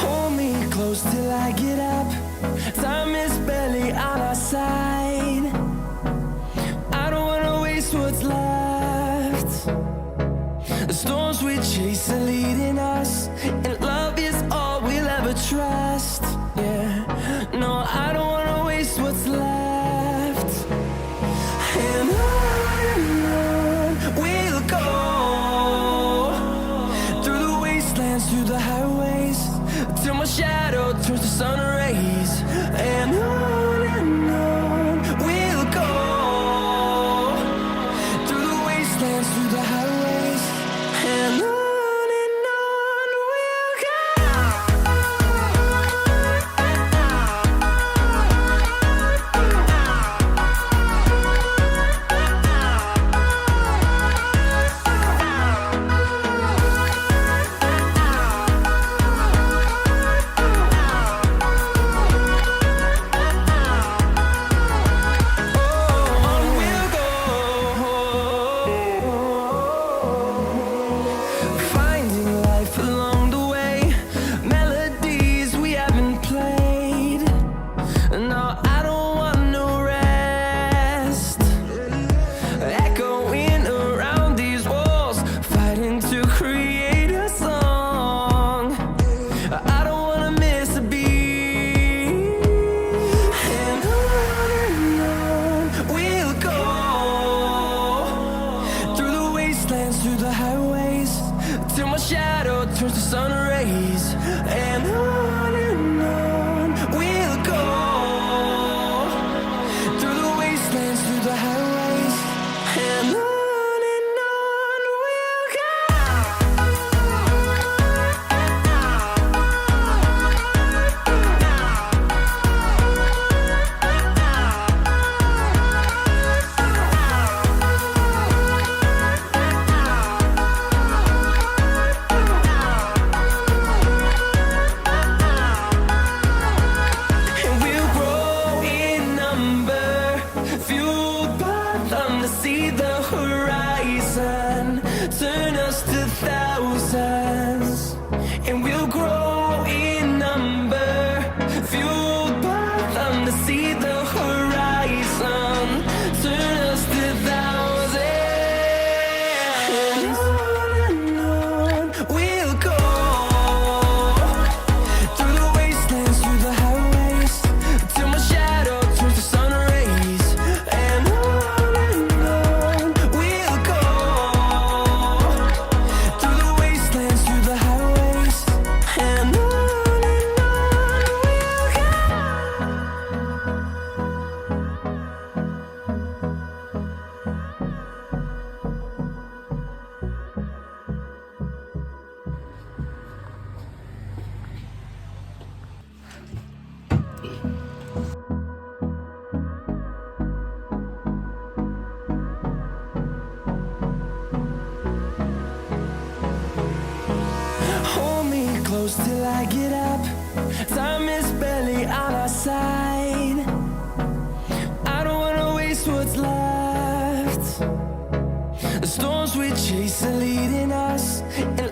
Hold me close till I get up. Time is barely on our side. I don't wanna waste what's left. The storms we chase are leading us, and love is all we'll ever trust. Yeah, no, I don't wanna waste what's left. And on we'll go, through the wastelands, through the highways, till my shadow turns to sun rays. And on we'll go, through the wastelands, through the highways, and on close till I get up. Time is barely on our side. I don't wanna waste what's left. The storms we chase are leading us, and